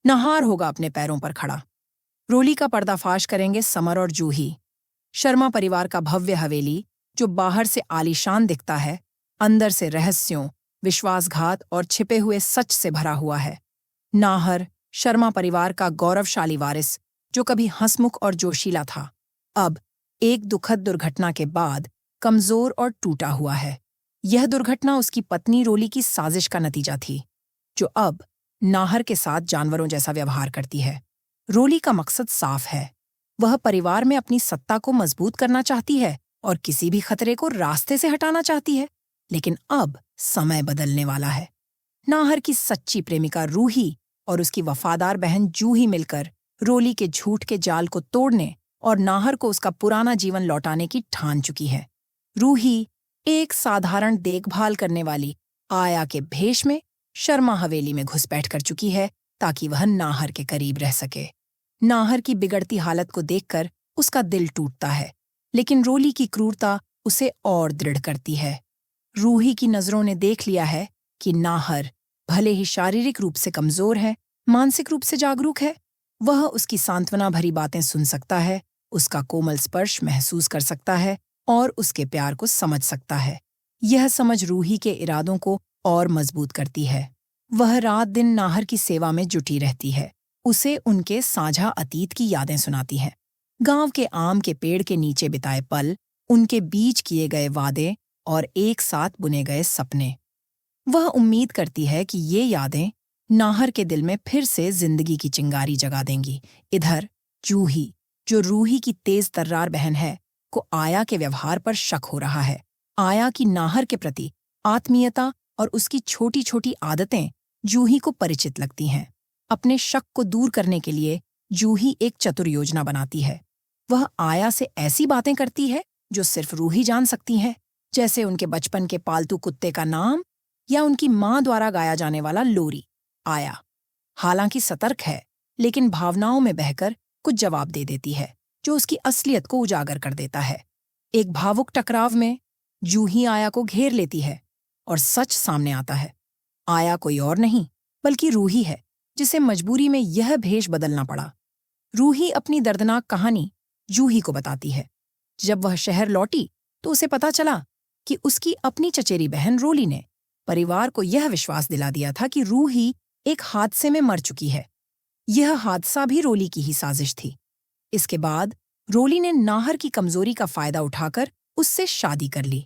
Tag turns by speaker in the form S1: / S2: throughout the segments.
S1: नाहर होगा अपने पैरों पर खड़ा। रोली का पर्दाफाश करेंगे समर और जूही। शर्मा परिवार का भव्य हवेली, जो बाहर से आलीशान दिखता है, अंदर से रहस्यों, विश्वासघात और छिपे हुए सच से भरा हुआ है। नाहर, शर्मा परिवार का गौरवशाली वारिस, जो कभी हंसमुख और जोशीला था, अब एक दुखद दुर्घटना के बाद कमजोर और टूटा हुआ है। यह दुर्घटना उसकी पत्नी रोली की साजिश का नतीजा थी, जो अब नाहर के साथ जानवरों जैसा व्यवहार करती है। रोली का मकसद साफ है। वह परिवार में अपनी सत्ता को मजबूत करना चाहती है और किसी भी खतरे को रास्ते से हटाना चाहती है। लेकिन अब समय बदलने वाला है। नाहर की सच्ची प्रेमिका रूही और उसकी वफादार बहन जूही मिलकर रोली के झूठ के जाल को तोड़ने और नाहर को उसका पुराना जीवन लौटाने की ठान चुकी है। रूही एक साधारण देखभाल करने वाली आया के भेष में शर्मा हवेली में घुसपैठ कर चुकी है, ताकि वह नाहर के करीब रह सके। नाहर की बिगड़ती हालत को देखकर उसका दिल टूटता है, लेकिन रोली की क्रूरता उसे और दृढ़ करती है। रूही की नजरों ने देख लिया है कि नाहर भले ही शारीरिक रूप से कमजोर है, मानसिक रूप से जागरूक है। वह उसकी सांत्वना भरी बातें सुन सकता है, उसका कोमल स्पर्श महसूस कर सकता है और उसके प्यार को समझ सकता है। यह समझ रूही के इरादों को और मजबूत करती है। वह रात दिन नाहर की सेवा में जुटी रहती है, उसे उनके साझा अतीत की यादें सुनाती है। गांव के आम के पेड़ के नीचे बिताए पल, उनके बीच किए गए वादे और एक साथ बुने गए सपने। वह उम्मीद करती है कि ये यादें नाहर के दिल में फिर से जिंदगी की चिंगारी जगा देंगी। इधर जूही, जो रूही की तेज तर्रार बहन है, को आया के व्यवहार पर शक हो रहा है। आया की नाहर के प्रति आत्मीयता और उसकी छोटी छोटी आदतें जूही को परिचित लगती हैं। अपने शक को दूर करने के लिए जूही एक चतुर योजना बनाती है। वह आया से ऐसी बातें करती है जो सिर्फ रूही जान सकती है, जैसे उनके बचपन के पालतू कुत्ते का नाम या उनकी मां द्वारा गाया जाने वाला लोरी। आया हालांकि सतर्क है, लेकिन भावनाओं में बहकर कुछ जवाब दे देती है, जो उसकी असलियत को उजागर कर देता है। एक भावुक टकराव में जूही आया को घेर लेती है और सच सामने आता है। आया कोई और नहीं बल्कि रूही है, जिसे मजबूरी में यह भेष बदलना पड़ा। रूही अपनी दर्दनाक कहानी जूही को बताती है। जब वह शहर लौटी तो उसे पता चला कि उसकी अपनी चचेरी बहन रोली ने परिवार को यह विश्वास दिला दिया था कि रूही एक हादसे में मर चुकी है। यह हादसा भी रोली की ही साजिश थी। इसके बाद रोली ने नाहर की कमजोरी का फायदा उठाकर उससे शादी कर ली।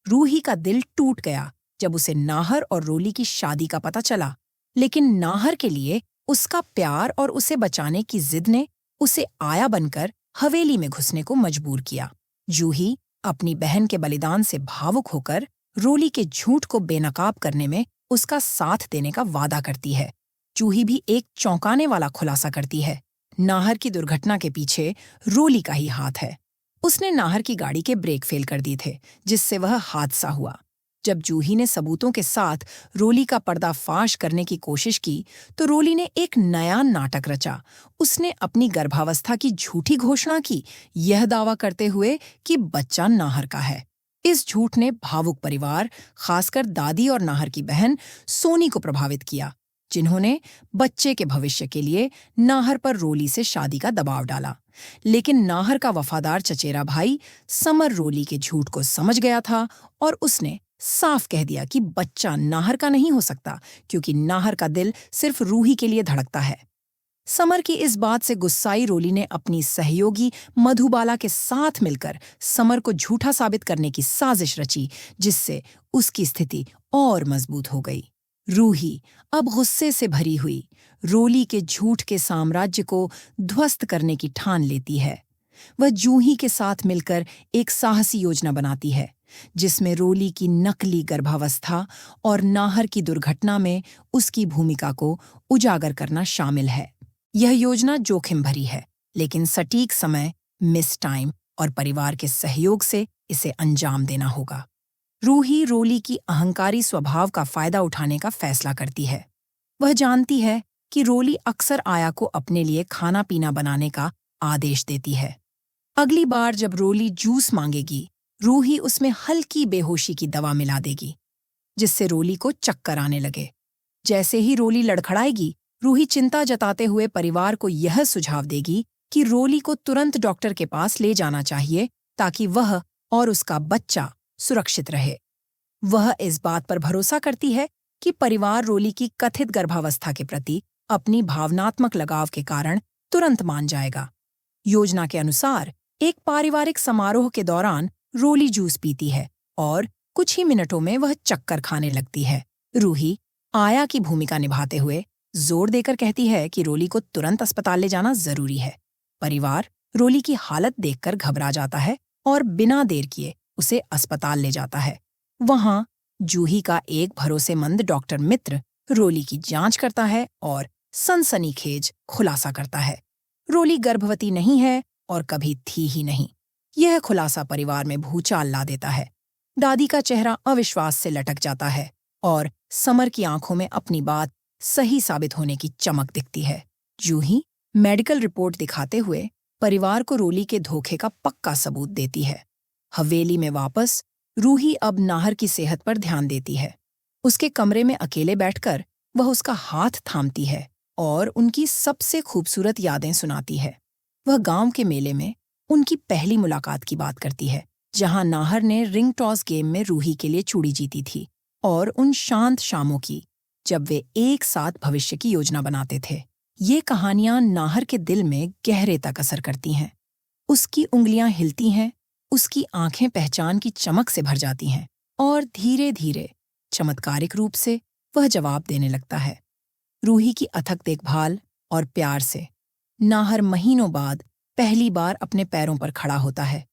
S1: रूही का दिल टूट गया जब उसे नाहर और रोली की शादी का पता चला, लेकिन नाहर के लिए उसका प्यार और उसे बचाने की जिद ने उसे आया बनकर हवेली में घुसने को मजबूर किया। जूही अपनी बहन के बलिदान से भावुक होकर रोली के झूठ को बेनकाब करने में उसका साथ देने का वादा करती है। जूही भी एक चौंकाने वाला खुलासा करती है। नाहर की दुर्घटना के पीछे रोली का ही हाथ है। उसने नाहर की गाड़ी के ब्रेक फेल कर दिए थे, जिससे वह हादसा हुआ। जब जूही ने सबूतों के साथ रोली का पर्दाफाश करने की कोशिश की, तो रोली ने एक नया नाटक रचा। उसने अपनी गर्भावस्था की झूठी घोषणा की, यह दावा करते हुए कि बच्चा नाहर का है। इस झूठ ने भावुक परिवार, खासकर दादी और नाहर की बहन सोनी को प्रभावित किया, जिन्होंने बच्चे के भविष्य के लिए नाहर पर रोली से शादी का दबाव डाला। लेकिन नाहर का वफादार चचेरा भाई समर रोली के झूठ को समझ गया था और उसने साफ कह दिया कि बच्चा नाहर का नहीं हो सकता, क्योंकि नाहर का दिल सिर्फ रूही के लिए धड़कता है। समर की इस बात से गुस्साई रोली ने अपनी सहयोगी मधुबाला के साथ मिलकर समर को झूठा साबित करने की साजिश रची, जिससे उसकी स्थिति और मजबूत हो गई। रूही अब गुस्से से भरी हुई रोली के झूठ के साम्राज्य को ध्वस्त करने की ठान लेती है। वह जूही के साथ मिलकर एक साहसी योजना बनाती है, जिसमें रोली की नकली गर्भावस्था और नाहर की दुर्घटना में उसकी भूमिका को उजागर करना शामिल है। यह योजना जोखिम भरी है, लेकिन सटीक समय, मिस टाइम और परिवार के सहयोग से इसे अंजाम देना होगा। रूही रोली की अहंकारी स्वभाव का फायदा उठाने का फैसला करती है। वह जानती है कि रोली अक्सर आया को अपने लिए खाना पीना बनाने का आदेश देती है। अगली बार जब रोली जूस मांगेगी, रूही उसमें हल्की बेहोशी की दवा मिला देगी, जिससे रोली को चक्कर आने लगे। जैसे ही रोली लड़खड़ाएगी, रूही चिंता जताते हुए परिवार को यह सुझाव देगी कि रोली को तुरंत डॉक्टर के पास ले जाना चाहिए ताकि वह और उसका बच्चा सुरक्षित रहे। वह इस बात पर भरोसा करती है कि परिवार रोली की कथित गर्भावस्था के प्रति अपनी भावनात्मक लगाव के कारण तुरंत मान जाएगा। योजना के अनुसार एक पारिवारिक समारोह के दौरान रोली जूस पीती है और कुछ ही मिनटों में वह चक्कर खाने लगती है। रूही आया की भूमिका निभाते हुए जोर देकर कहती है कि रोली को तुरंत अस्पताल ले जाना जरूरी है। परिवार रोली की हालत देखकर घबरा जाता है और बिना देर किए उसे अस्पताल ले जाता है। वहां जूही का एक भरोसेमंद डॉक्टर मित्र रोली की जांच करता है और सनसनीखेज खुलासा करता है। रोली गर्भवती नहीं है और कभी थी ही नहीं। यह खुलासा परिवार में भूचाल ला देता है। दादी का चेहरा अविश्वास से लटक जाता है और समर की आंखों में अपनी बात सही साबित होने की चमक दिखती है। जूही मेडिकल रिपोर्ट दिखाते हुए परिवार को रोली के धोखे का पक्का सबूत देती है। हवेली में वापस रूही अब नाहर की सेहत पर ध्यान देती है। उसके कमरे में अकेले बैठकर वह उसका हाथ थामती है और उनकी सबसे खूबसूरत यादें सुनाती है। वह गांव के मेले में उनकी पहली मुलाकात की बात करती है, जहां नाहर ने रिंग टॉस गेम में रूही के लिए चूड़ी जीती थी, और उन शांत शामों की जब वे एक साथ भविष्य की योजना बनाते थे। ये कहानियां नाहर के दिल में गहरे तक असर करती हैं। उसकी उंगलियां हिलती हैं, उसकी आंखें पहचान की चमक से भर जाती हैं और धीरे धीरे चमत्कारिक रूप से वह जवाब देने लगता है। रूही की अथक देखभाल और प्यार से नाहर महीनों बाद पहली बार अपने पैरों पर खड़ा होता है।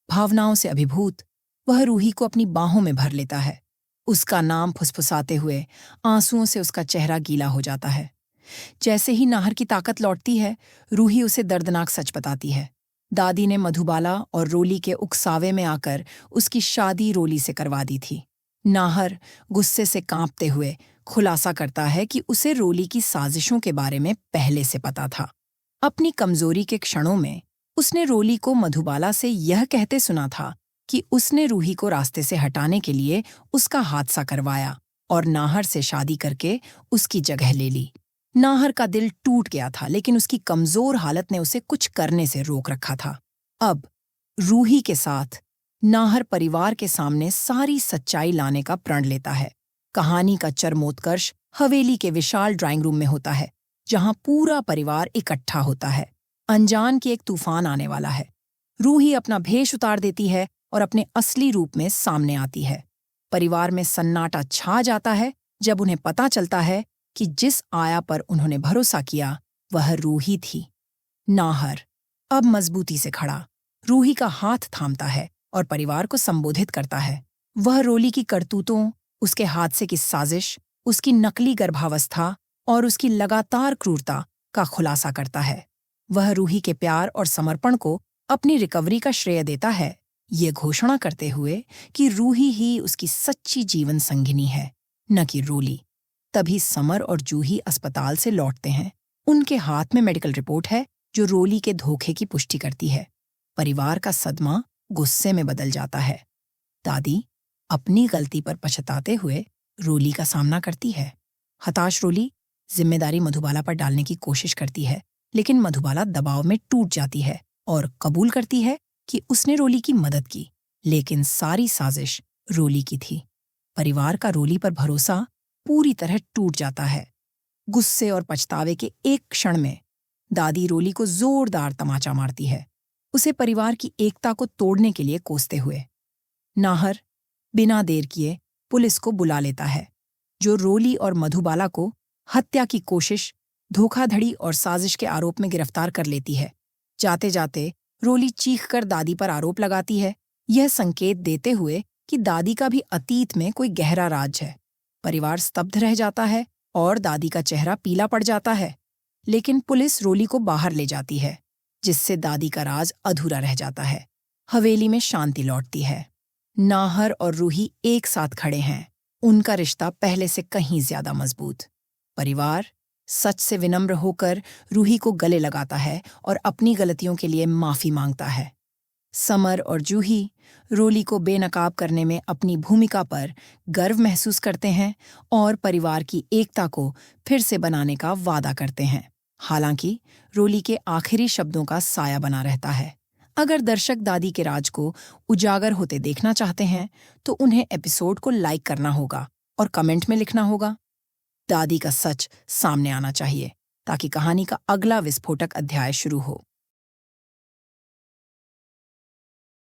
S1: भावनाओं से अभिभूत वह रूही को अपनी बाहों में भर लेता है। उसका नाम फुसफुसाते हुए आंसुओं से उसका चेहरा गीला हो जाता है। जैसे ही नाहर की ताकत लौटती है, रूही उसे दर्दनाक सच बताती है। दादी ने मधुबाला और रोली के उकसावे में आकर उसकी शादी रोली से करवा दी थी। नाहर गुस्से से कांपते हुए खुलासा करता है कि उसे रोली की साजिशों के बारे में पहले से पता था। अपनी कमजोरी के क्षणों में उसने रोली को मधुबाला से यह कहते सुना था कि उसने रूही को रास्ते से हटाने के लिए उसका हादसा करवाया और नाहर से शादी करके उसकी जगह ले ली। नाहर का दिल टूट गया था, लेकिन उसकी कमजोर हालत ने उसे कुछ करने से रोक रखा था। अब रूही के साथ नाहर परिवार के सामने सारी सच्चाई लाने का प्रण लेता है। कहानी का चरमोत्कर्ष हवेली के विशाल ड्राइंग रूम में होता है, जहां पूरा परिवार इकट्ठा होता है। अनजान की एक तूफान आने वाला है। रूही अपना भेष उतार देती है और अपने असली रूप में सामने आती है। परिवार में सन्नाटा छा जाता है जब उन्हें पता चलता है कि जिस आया पर उन्होंने भरोसा किया वह रूही थी। नाहर अब मजबूती से खड़ा रूही का हाथ थामता है और परिवार को संबोधित करता है। वह रोली की करतूतों, उसके हादसे की साजिश, उसकी नकली गर्भावस्था और उसकी लगातार क्रूरता का खुलासा करता है। वह रूही के प्यार और समर्पण को अपनी रिकवरी का श्रेय देता है, ये घोषणा करते हुए कि रूही ही उसकी सच्ची जीवन संगिनी है, न कि रोली। तभी समर और जूही अस्पताल से लौटते हैं। उनके हाथ में मेडिकल रिपोर्ट है जो रोली के धोखे की पुष्टि करती है। परिवार का सदमा गुस्से में बदल जाता है। दादी अपनी गलती पर पछताते हुए रोली का सामना करती है। हताश रोली जिम्मेदारी मधुबाला पर डालने की कोशिश करती है, लेकिन मधुबाला दबाव में टूट जाती है और कबूल करती है कि उसने रोली की मदद की, लेकिन सारी साजिश रोली की थी। परिवार का रोली पर भरोसा पूरी तरह टूट जाता है। गुस्से और पछतावे के एक क्षण में दादी रोली को जोरदार तमाचा मारती है, उसे परिवार की एकता को तोड़ने के लिए कोसते हुए। नाहर बिना देर किए पुलिस को बुला लेता है, जो रोली और मधुबाला को हत्या की कोशिश, धोखाधड़ी और साजिश के आरोप में गिरफ्तार कर लेती है। जाते जाते रोली चीखकर दादी पर आरोप लगाती है, यह संकेत देते हुए कि दादी का भी अतीत में कोई गहरा राज है। परिवार स्तब्ध रह जाता है और दादी का चेहरा पीला पड़ जाता है, लेकिन पुलिस रोली को बाहर ले जाती है, जिससे दादी का राज अधूरा रह जाता है। हवेली में शांति लौटती है। नाहर और रूही एक साथ खड़े हैं, उनका रिश्ता पहले से कहीं ज्यादा मजबूत। परिवार सच से विनम्र होकर रूही को गले लगाता है और अपनी गलतियों के लिए माफी मांगता है। समर और जूही रोली को बेनकाब करने में अपनी भूमिका पर गर्व महसूस करते हैं और परिवार की एकता को फिर से बनाने का वादा करते हैं। हालांकि रोली के आखिरी शब्दों का साया बना रहता है। अगर दर्शक दादी के राज को उजागर होते देखना चाहते हैं तो उन्हें एपिसोड को लाइक करना होगा और कमेंट में लिखना होगा, दादी का सच सामने आना चाहिए, ताकि कहानी का अगला विस्फोटक अध्याय शुरू हो।